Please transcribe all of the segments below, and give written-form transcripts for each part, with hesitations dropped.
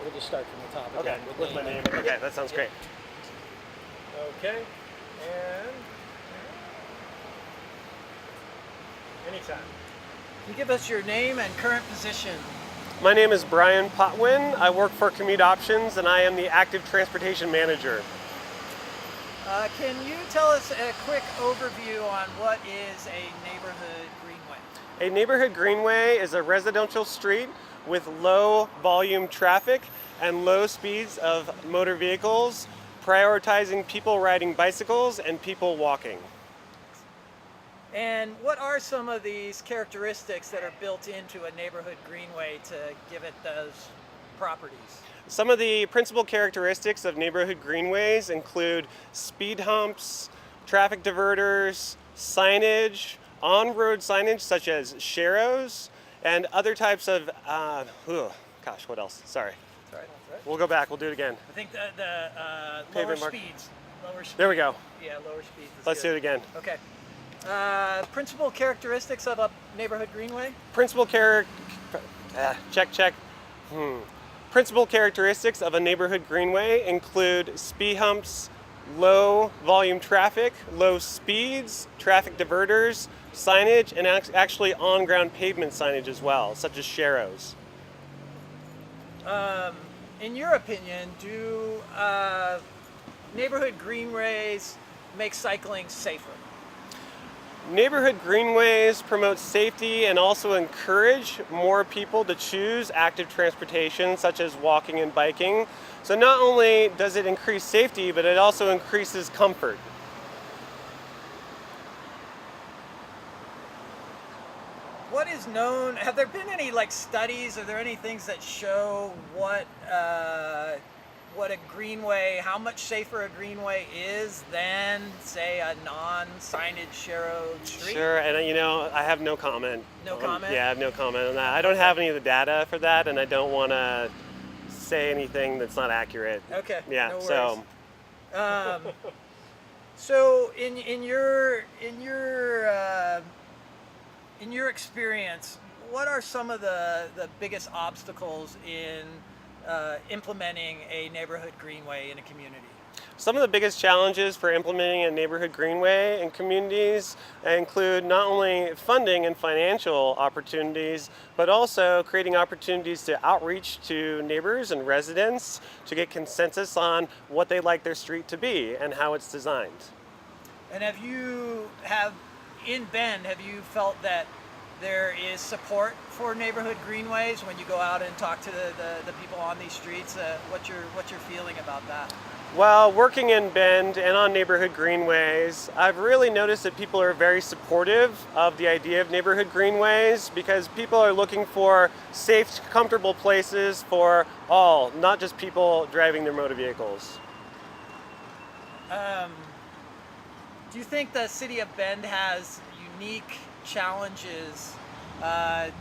We'll just start from the top Okay, again. with my name. Okay, that sounds great. Okay, and anytime. Can you give us your name and current position? My name is Brian Potwin. I work for Commute Options, and I am the Active Transportation Manager. Can you tell us a quick overview on what is a neighborhood greenway? A neighborhood greenway is a residential street with low volume traffic and low speeds of motor vehicles, prioritizing people riding bicycles and people walking. And what are some of these characteristics that are built into a neighborhood greenway to give it those properties? Some of the principal characteristics of neighborhood greenways include speed humps, traffic diverters, signage, on-road signage such as sharrows, and other types of, what else? Sorry. Sorry. We'll go back, we'll do it again. I think the lower Pavement mark. speeds. There we go. Yeah, lower speeds. Let's do it again. Okay. Principal characteristics of a neighborhood greenway? Principal Principal characteristics of a neighborhood greenway include speed humps, low volume traffic, low speeds, traffic diverters, signage, and actually on-ground pavement signage as well, such as sharrows. In your opinion, do neighborhood greenways make cycling safer? Neighborhood greenways promote safety and also encourage more people to choose active transportation, such as walking and biking. So not only does it increase safety, but it also increases comfort. What is known, have there been any studies, are there any things that show what a greenway, how much safer a greenway is than, say, a non-signage sharrowed street? Sure, and I have no comment. No comment? Yeah, I have no comment on that. I don't have any of the data for that, and I don't want to say anything that's not accurate. Okay. Yeah, no so. So in your experience, what are some of the biggest obstacles in implementing a neighborhood greenway in a community? Some of the biggest challenges for implementing a neighborhood greenway in communities include not only funding and financial opportunities, but also creating opportunities to outreach to neighbors and residents to get consensus on what they'd like their street to be and how it's designed. And in Bend, have you felt that there is support for neighborhood greenways when you go out and talk to the people on these streets? What's your feeling about that? Well, working in Bend and on neighborhood greenways, I've really noticed that people are very supportive of the idea of neighborhood greenways because people are looking for safe, comfortable places for all, not just people driving their motor vehicles. Do you think the city of Bend has unique challenges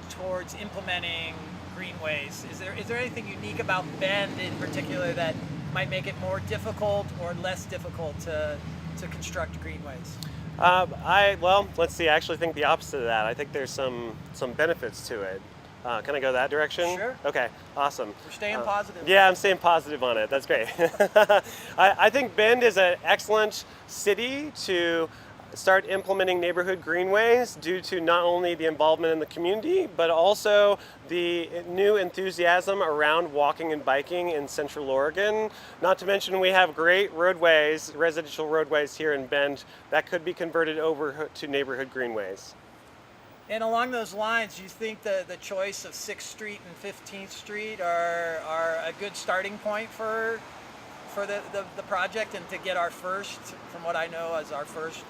towards implementing greenways? Is there anything unique about Bend in particular that might make it more difficult or less difficult to construct greenways? Let's see. I actually think the opposite of that. I think there's some benefits to it. Can I go that direction? Sure. Okay, awesome. We're staying positive. Yeah, I'm staying positive on it. That's great. I think Bend is an excellent city to start implementing neighborhood greenways due to not only the involvement in the community, but also the new enthusiasm around walking and biking in Central Oregon. Not to mention we have great roadways, residential roadways here in Bend that could be converted over to neighborhood greenways. And along those lines, do you think the choice of 6th Street and 15th Street are a good starting point for the project and to get our first, from what I know, as our first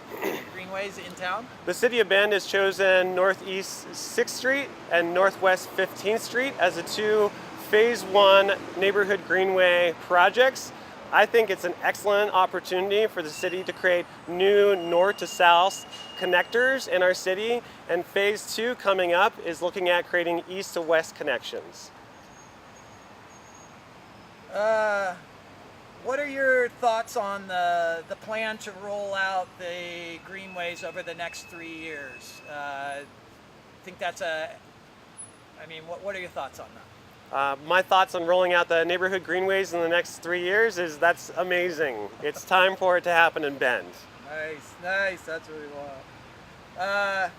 greenways in town? The City of Bend has chosen Northeast 6th Street and Northwest 15th Street as the two Phase 1 neighborhood greenway projects. I think it's an excellent opportunity for the city to create new north to south connectors in our city, and Phase 2 coming up is looking at creating east to west connections. What are your thoughts on the plan to roll out the greenways over the next 3 years? I think that's what are your thoughts on that? My thoughts on rolling out the neighborhood greenways in the next 3 years is that's amazing. It's time for it to happen in Bend. Nice. That's really wild.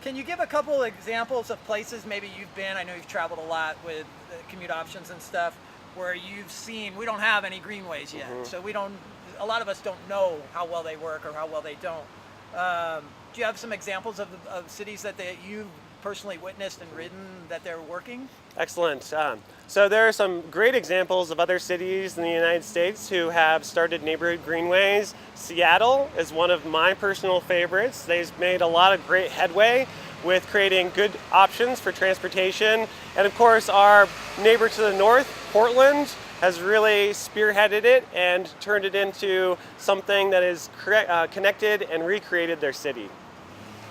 Can you give a couple examples of places maybe you've been? I know you've traveled a lot with commute options and stuff, where you've seen we don't have any greenways yet, so we don't. A lot of us don't know how well they work or how well they don't. Do you have some examples of cities that you've personally witnessed and ridden that they're working? Excellent. So there are some great examples of other cities in the United States who have started neighborhood greenways. Seattle is one of my personal favorites. They've made a lot of great headway with creating good options for transportation. And of course, our neighbor to the north, Portland, has really spearheaded it and turned it into something that is connected and recreated their city.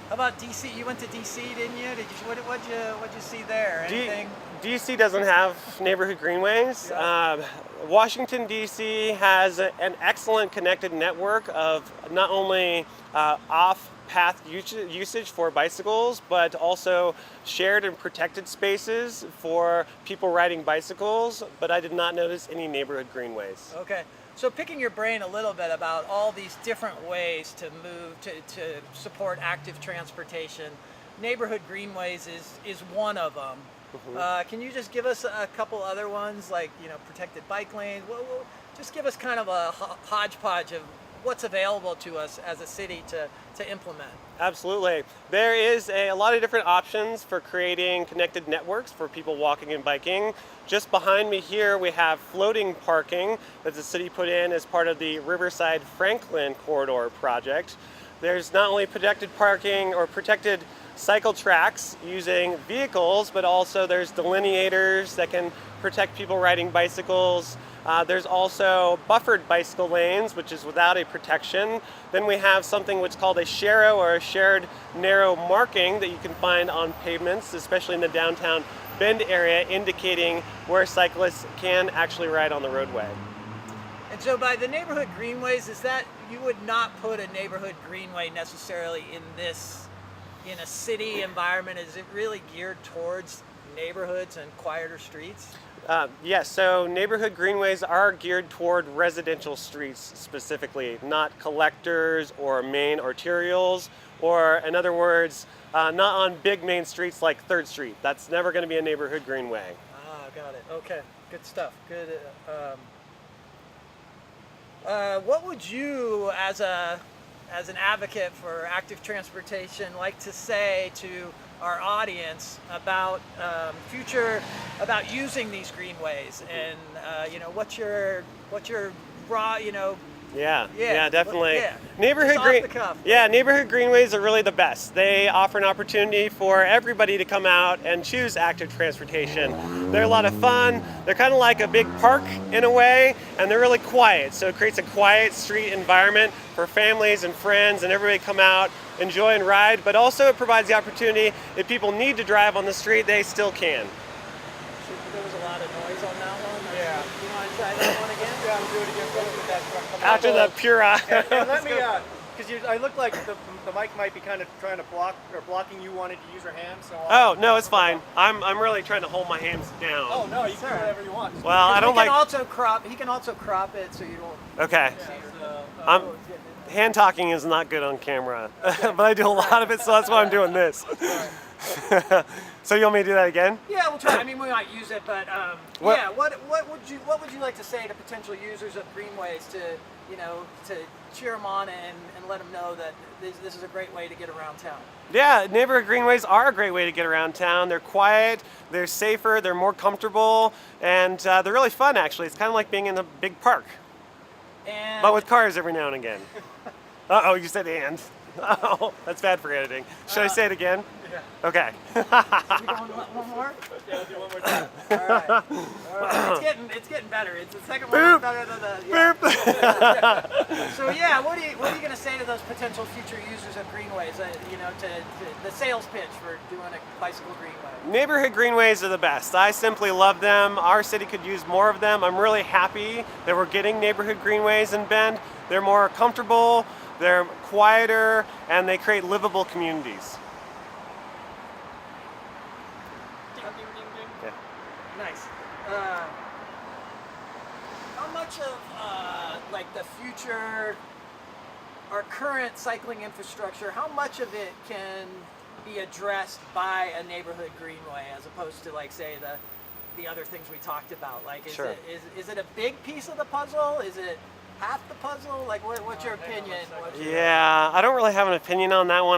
How about DC? You went to DC, didn't you? What'd you see there? Anything? DC doesn't have neighborhood greenways. Yeah. Washington, DC has an excellent connected network of not only off-path usage for bicycles, but also shared and protected spaces for people riding bicycles, but I did not notice any neighborhood greenways. Okay. So picking your brain a little bit about all these different ways to move to support active transportation, neighborhood greenways is one of them. Can you just give us a couple other ones, like protected bike lanes? Just give us kind of a hodgepodge of what's available to us as a city to implement. Absolutely. There is a lot of different options for creating connected networks for people walking and biking. Just behind me here we have floating parking that the city put in as part of the Riverside Franklin Corridor project. There's not only protected parking or protected cycle tracks using vehicles, but also there's delineators that can protect people riding bicycles. There's also buffered bicycle lanes, which is without a protection. Then we have something which is called a sharrow, or a shared narrow marking, that you can find on pavements, especially in the downtown Bend area, indicating where cyclists can actually ride on the roadway. And so by the neighborhood greenways, is that you would not put a neighborhood greenway necessarily in a city environment? Is it really geared towards neighborhoods and quieter streets? Yes, so neighborhood greenways are geared toward residential streets specifically, not collectors or main arterials, or in other words, not on big main streets like 3rd Street. That's never going to be a neighborhood greenway. Got it. Okay, good stuff. Good. What would you, as an advocate for active transportation, like to say to our audience about about using these greenways, and what's your raw Yeah, definitely. Yeah. Neighborhood greenways are really the best. They offer an opportunity for everybody to come out and choose active transportation. They're a lot of fun. They're kind of like a big park in a way, and they're really quiet. So it creates a quiet street environment for families and friends and everybody to come out, enjoy and ride, but also it provides the opportunity if people need to drive on the street, they still can. There was a lot of noise on that one. Yeah. You want to try that one again? Yeah, I'll do it again. After the Pura. And let me, because I look like the mic might be kind of trying to blocking you wanting to use your hands. So Oh, no, it's fine. I'm really trying to hold my hands down. Oh no, you can do whatever you want. Well, I don't like. He can also crop it so you don't. Okay. Hand talking is not good on camera, but I do a lot of it, so that's why I'm doing this. So you want me to do that again? Yeah, we'll try. I mean, we might use it, but yeah. What would you like to say to potential users of greenways to cheer them on and let them know that this is a great way to get around town? Yeah, neighborhood greenways are a great way to get around town. They're quiet, they're safer, they're more comfortable, and they're really fun. Actually, it's kind of like being in a big park, but with cars every now and again. Uh-oh, you said "and." Oh, that's bad for editing. Should I say it again? Yeah. Okay. We going one more? Yeah, we'll do one more time. All right. It's getting better. It's the second one better than the. Yeah. Boop. So yeah, what are you going to say to those potential future users of greenways? To the sales pitch for doing a bicycle greenway. Neighborhood greenways are the best. I simply love them. Our city could use more of them. I'm really happy that we're getting neighborhood greenways in Bend. They're more comfortable, they're quieter, and they create livable communities. Ding, ding, ding, ding. Yeah. Nice. How much of like the future, our current cycling infrastructure, how much of it can be addressed by a neighborhood greenway as opposed to like say the other things we talked about? Like Sure. is it a big piece of the puzzle? Is it half the puzzle? Like what's your opinion? Yeah, I don't really have an opinion on that one.